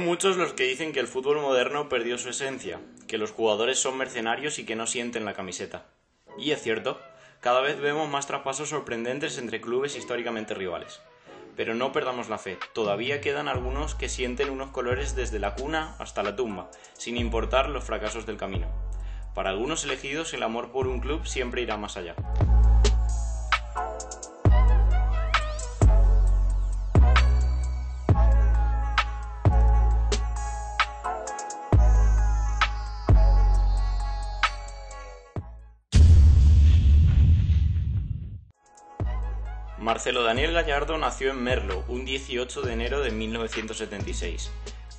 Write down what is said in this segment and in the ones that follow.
muchos los que dicen que el fútbol moderno perdió su esencia, que los jugadores son mercenarios y que no sienten la camiseta. Y es cierto, cada vez vemos más traspasos sorprendentes entre clubes históricamente rivales. Pero no perdamos la fe, todavía quedan algunos que sienten unos colores desde la cuna hasta la tumba, sin importar los fracasos del camino. Para algunos elegidos, el amor por un club siempre irá más allá. Marcelo Daniel Gallardo nació en Merlo, un 18 de enero de 1976.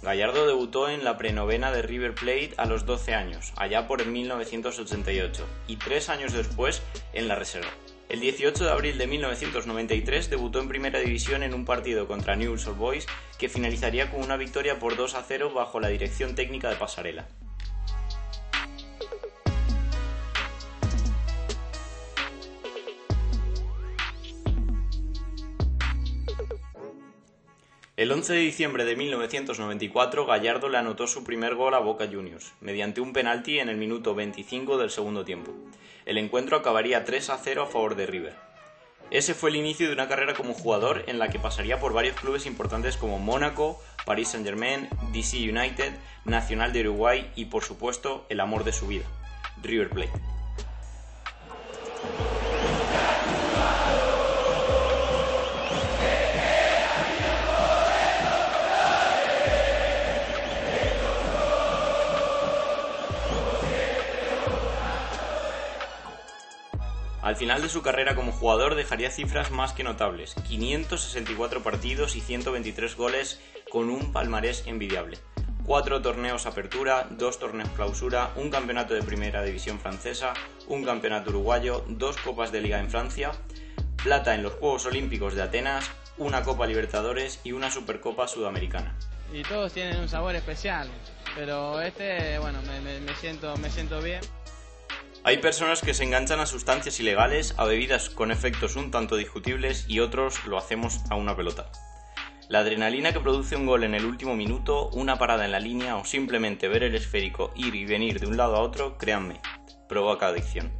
Gallardo debutó en la prenovena de River Plate a los 12 años, allá por 1988, y 3 años después en la reserva. El 18 de abril de 1993 debutó en Primera División en un partido contra Newell's Old Boys que finalizaría con una victoria por 2-0 bajo la dirección técnica de Pasarela. El 11 de diciembre de 1994, Gallardo le anotó su primer gol a Boca Juniors, mediante un penalti en el minuto 25 del segundo tiempo. El encuentro acabaría 3-0 a favor de River. Ese fue el inicio de una carrera como jugador en la que pasaría por varios clubes importantes como Mónaco, Paris Saint-Germain, DC United, Nacional de Uruguay y, por supuesto, el amor de su vida, River Plate. Al final de su carrera como jugador dejaría cifras más que notables, 564 partidos y 123 goles con un palmarés envidiable. 4 torneos apertura, 2 torneos clausura, un campeonato de primera división francesa, un campeonato uruguayo, 2 copas de liga en Francia, plata en los Juegos Olímpicos de Atenas, una Copa Libertadores y una Supercopa Sudamericana. Y todos tienen un sabor especial, pero bueno, me siento bien. Hay personas que se enganchan a sustancias ilegales, a bebidas con efectos un tanto discutibles y otros lo hacemos a una pelota. La adrenalina que produce un gol en el último minuto, una parada en la línea o simplemente ver el esférico ir y venir de un lado a otro, créanme, provoca adicción.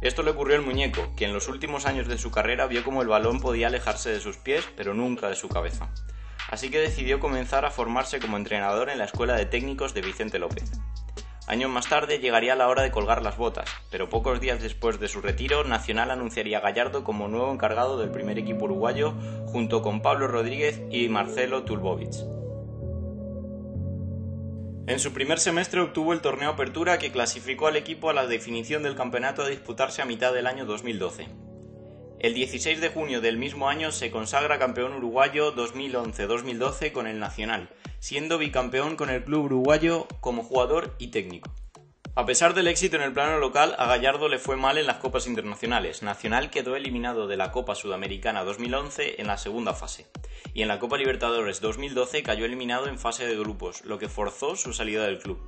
Esto le ocurrió al muñeco, que en los últimos años de su carrera vio como el balón podía alejarse de sus pies, pero nunca de su cabeza. Así que decidió comenzar a formarse como entrenador en la Escuela de Técnicos de Vicente López. Años más tarde llegaría la hora de colgar las botas, pero pocos días después de su retiro, Nacional anunciaría a Gallardo como nuevo encargado del primer equipo uruguayo, junto con Pablo Rodríguez y Marcelo Tulbovic. En su primer semestre obtuvo el torneo Apertura que clasificó al equipo a la definición del campeonato a disputarse a mitad del año 2012. El 16 de junio del mismo año se consagra campeón uruguayo 2011-2012 con el Nacional, siendo bicampeón con el club uruguayo como jugador y técnico. A pesar del éxito en el plano local, a Gallardo le fue mal en las copas internacionales. Nacional quedó eliminado de la Copa Sudamericana 2011 en la segunda fase, y en la Copa Libertadores 2012 cayó eliminado en fase de grupos, lo que forzó su salida del club.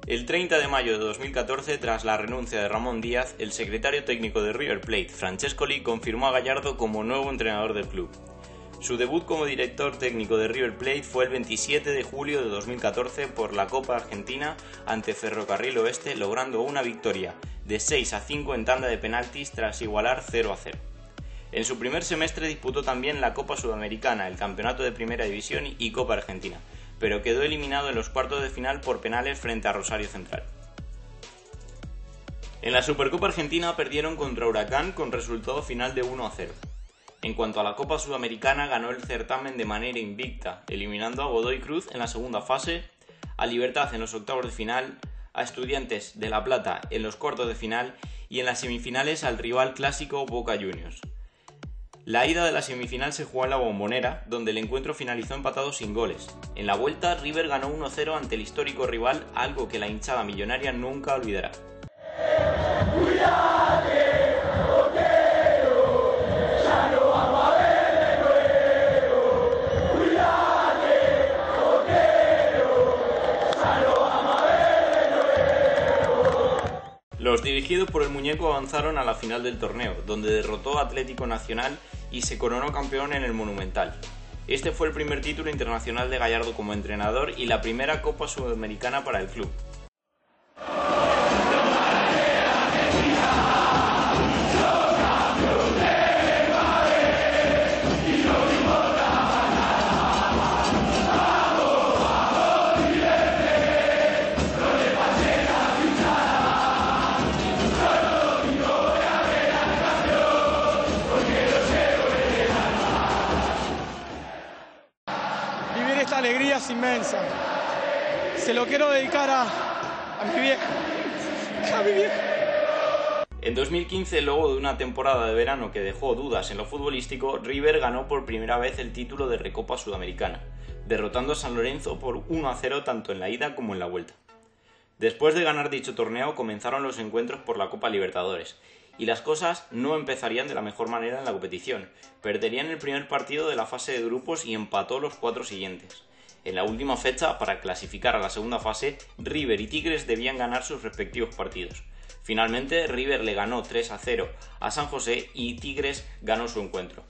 El 30 de mayo de 2014, tras la renuncia de Ramón Díaz, el secretario técnico de River Plate, Francescoli, confirmó a Gallardo como nuevo entrenador del club. Su debut como director técnico de River Plate fue el 27 de julio de 2014 por la Copa Argentina ante Ferrocarril Oeste, logrando una victoria de 6-5 en tanda de penaltis tras igualar 0-0. En su primer semestre disputó también la Copa Sudamericana, el Campeonato de Primera División y Copa Argentina, pero quedó eliminado en los cuartos de final por penales frente a Rosario Central. En la Supercopa Argentina perdieron contra Huracán con resultado final de 1-0. En cuanto a la Copa Sudamericana, ganó el certamen de manera invicta, eliminando a Godoy Cruz en la segunda fase, a Libertad en los octavos de final, a Estudiantes de La Plata en los cuartos de final y en las semifinales al rival clásico Boca Juniors. La ida de la semifinal se jugó en la Bombonera, donde el encuentro finalizó empatado sin goles. En la vuelta, River ganó 1-0 ante el histórico rival, algo que la hinchada millonaria nunca olvidará. Los dirigidos por el muñeco avanzaron a la final del torneo, donde derrotó a Atlético Nacional y se coronó campeón en el Monumental. Este fue el primer título internacional de Gallardo como entrenador y la primera Copa Sudamericana para el club. Esta alegría es inmensa. Se lo quiero dedicar a mi vieja. A mi vieja. En 2015, luego de una temporada de verano que dejó dudas en lo futbolístico, River ganó por primera vez el título de Recopa Sudamericana, derrotando a San Lorenzo por 1-0 tanto en la ida como en la vuelta. Después de ganar dicho torneo, comenzaron los encuentros por la Copa Libertadores, y las cosas no empezarían de la mejor manera en la competición. Perderían el primer partido de la fase de grupos y empató los 4 siguientes. En la última fecha, para clasificar a la segunda fase, River y Tigres debían ganar sus respectivos partidos. Finalmente, River le ganó 3-0 a San José y Tigres ganó su encuentro.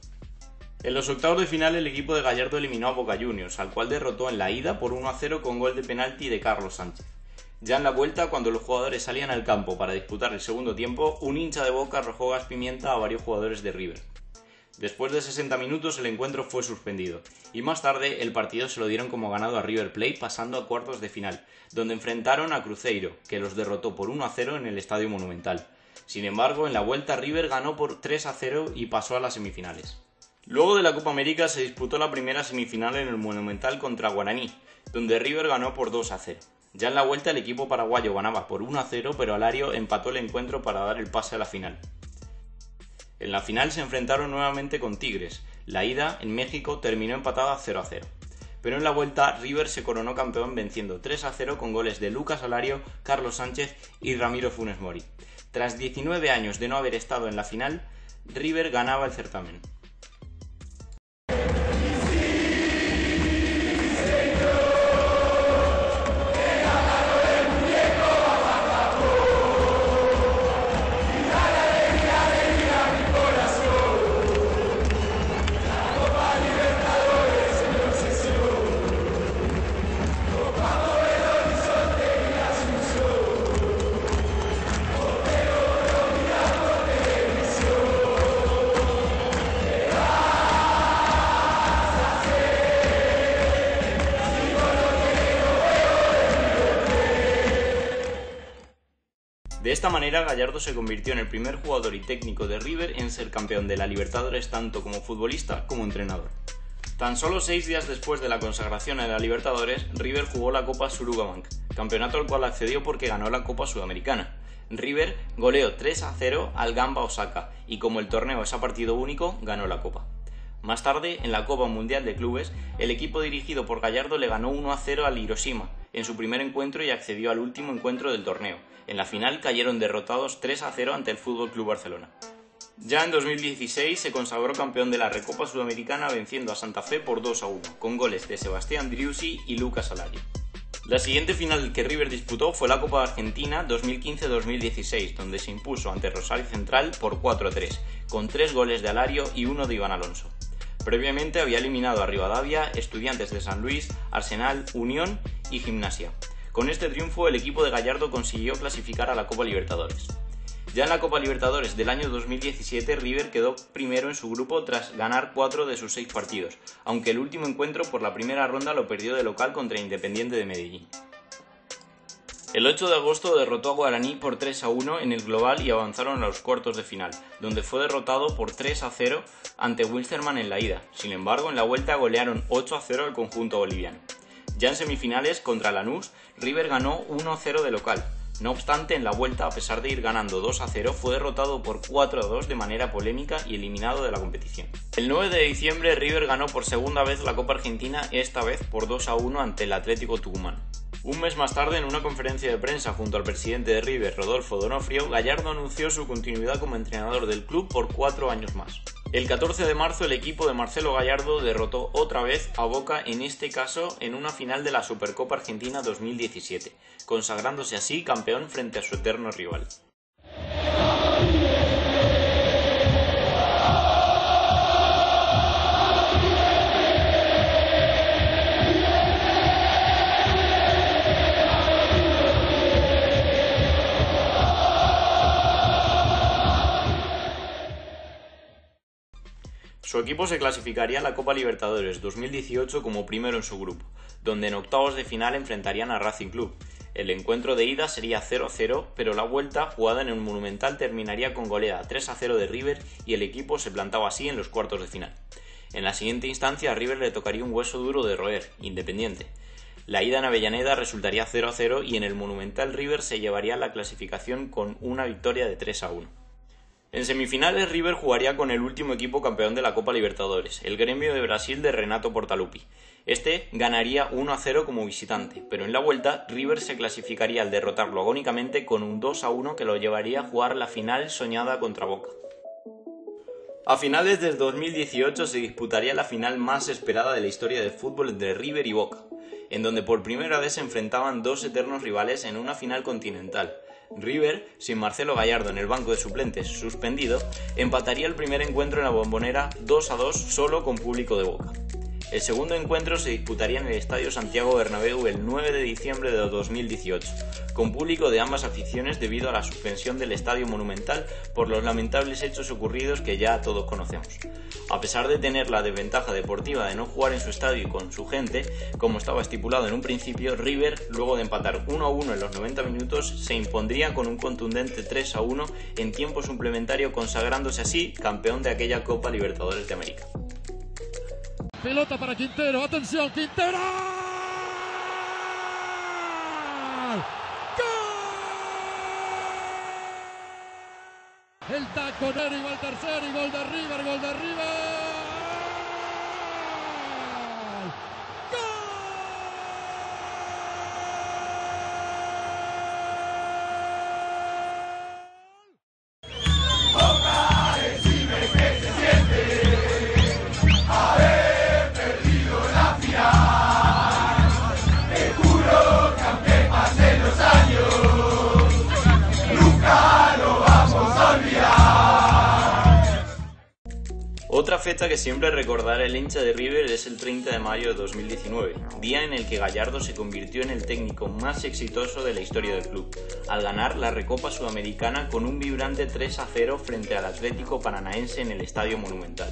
En los octavos de final, el equipo de Gallardo eliminó a Boca Juniors, al cual derrotó en la ida por 1-0 con gol de penalti de Carlos Sánchez. Ya en la vuelta, cuando los jugadores salían al campo para disputar el segundo tiempo, un hincha de Boca arrojó gas pimienta a varios jugadores de River. Después de 60 minutos el encuentro fue suspendido, y más tarde el partido se lo dieron como ganado a River Plate pasando a cuartos de final, donde enfrentaron a Cruzeiro, que los derrotó por 1-0 en el Estadio Monumental. Sin embargo, en la vuelta River ganó por 3-0 y pasó a las semifinales. Luego de la Copa América se disputó la primera semifinal en el Monumental contra Guaraní, donde River ganó por 2-0. Ya en la vuelta el equipo paraguayo ganaba por 1-0, pero Alario empató el encuentro para dar el pase a la final. En la final se enfrentaron nuevamente con Tigres. La ida en México terminó empatada 0-0. Pero en la vuelta River se coronó campeón venciendo 3-0 con goles de Lucas Alario, Carlos Sánchez y Ramiro Funes Mori. Tras 19 años de no haber estado en la final, River ganaba el certamen. De esta manera, Gallardo se convirtió en el primer jugador y técnico de River en ser campeón de la Libertadores tanto como futbolista como entrenador. Tan solo 6 días después de la consagración en la Libertadores, River jugó la Copa Surugabank, campeonato al cual accedió porque ganó la Copa Sudamericana. River goleó 3-0 al Gamba Osaka y como el torneo es a partido único, ganó la Copa. Más tarde, en la Copa Mundial de Clubes, el equipo dirigido por Gallardo le ganó 1-0 al Hiroshima en su primer encuentro y accedió al último encuentro del torneo. En la final cayeron derrotados 3-0 ante el FC Barcelona. Ya en 2016 se consagró campeón de la Recopa Sudamericana venciendo a Santa Fe por 2-1, con goles de Sebastián Driussi y Lucas Alario. La siguiente final que River disputó fue la Copa Argentina 2015-2016, donde se impuso ante Rosario Central por 4-3, con 3 goles de Alario y 1 de Iván Alonso. Previamente había eliminado a Rivadavia, Estudiantes de San Luis, Arsenal, Unión y Gimnasia. Con este triunfo el equipo de Gallardo consiguió clasificar a la Copa Libertadores. Ya en la Copa Libertadores del año 2017 River quedó primero en su grupo tras ganar 4 de sus 6 partidos, aunque el último encuentro por la primera ronda lo perdió de local contra Independiente de Medellín. El 8 de agosto derrotó a Guaraní por 3-1 en el global y avanzaron a los cuartos de final, donde fue derrotado por 3-0 ante Wilstermann en la ida. Sin embargo, en la vuelta golearon 8-0 al conjunto boliviano. Ya en semifinales, contra Lanús, River ganó 1-0 de local. No obstante, en la vuelta, a pesar de ir ganando 2-0, fue derrotado por 4-2 de manera polémica y eliminado de la competición. El 9 de diciembre, River ganó por segunda vez la Copa Argentina, esta vez por 2-1 ante el Atlético Tucumán. Un mes más tarde, en una conferencia de prensa junto al presidente de River, Rodolfo D'Onofrio, Gallardo anunció su continuidad como entrenador del club por 4 años más. El 14 de marzo, el equipo de Marcelo Gallardo derrotó otra vez a Boca, en este caso en una final de la Supercopa Argentina 2017, consagrándose así campeón frente a su eterno rival. Su equipo se clasificaría a la Copa Libertadores 2018 como primero en su grupo, donde en octavos de final enfrentarían a Racing Club. El encuentro de ida sería 0-0, pero la vuelta, jugada en el Monumental, terminaría con goleada 3-0 de River y el equipo se plantaba así en los cuartos de final. En la siguiente instancia a River le tocaría un hueso duro de roer, Independiente. La ida en Avellaneda resultaría 0-0 y en el Monumental River se llevaría la clasificación con una victoria de 3-1. En semifinales River jugaría con el último equipo campeón de la Copa Libertadores, el Gremio de Brasil de Renato Portaluppi. Este ganaría 1-0 como visitante, pero en la vuelta River se clasificaría al derrotarlo agónicamente con un 2-1 que lo llevaría a jugar la final soñada contra Boca. A finales del 2018 se disputaría la final más esperada de la historia del fútbol entre River y Boca, en donde por primera vez se enfrentaban dos eternos rivales en una final continental. River, sin Marcelo Gallardo en el banco de suplentes suspendido, empataría el primer encuentro en la Bombonera 2-2 solo con público de Boca. El segundo encuentro se disputaría en el Estadio Santiago Bernabéu el 9 de diciembre de 2018, con público de ambas aficiones debido a la suspensión del Estadio Monumental por los lamentables hechos ocurridos que ya todos conocemos. A pesar de tener la desventaja deportiva de no jugar en su estadio y con su gente, como estaba estipulado en un principio, River, luego de empatar 1-1 en los 90 minutos, se impondría con un contundente 3-1 en tiempo suplementario, consagrándose así campeón de aquella Copa Libertadores de América. Pelota para Quintero, atención, Quintero. ¡Gol! El taconero y va al tercero y gol de River, gol de River. Otra fecha que siempre recordará el hincha de River es el 30 de mayo de 2019, día en el que Gallardo se convirtió en el técnico más exitoso de la historia del club, al ganar la Recopa Sudamericana con un vibrante 3-0 frente al Atlético Paranaense en el Estadio Monumental.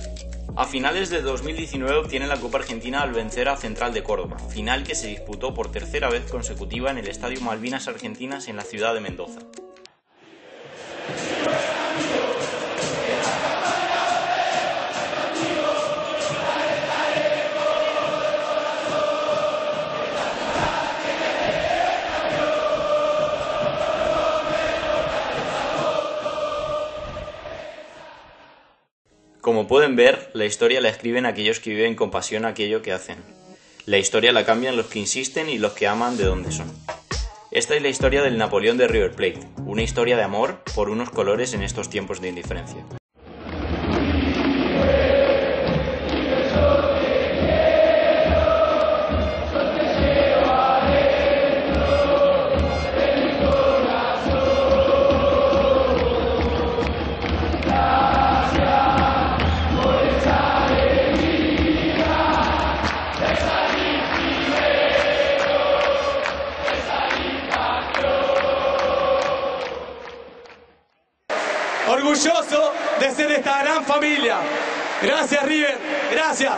A finales de 2019 obtiene la Copa Argentina al vencer a Central de Córdoba, final que se disputó por tercera vez consecutiva en el Estadio Malvinas Argentinas en la ciudad de Mendoza. Como pueden ver, la historia la escriben aquellos que viven con pasión aquello que hacen. La historia la cambian los que insisten y los que aman de donde son. Esta es la historia del Napoleón de River Plate, una historia de amor por unos colores en estos tiempos de indiferencia. Orgulloso de ser de esta gran familia. Gracias, River. Gracias.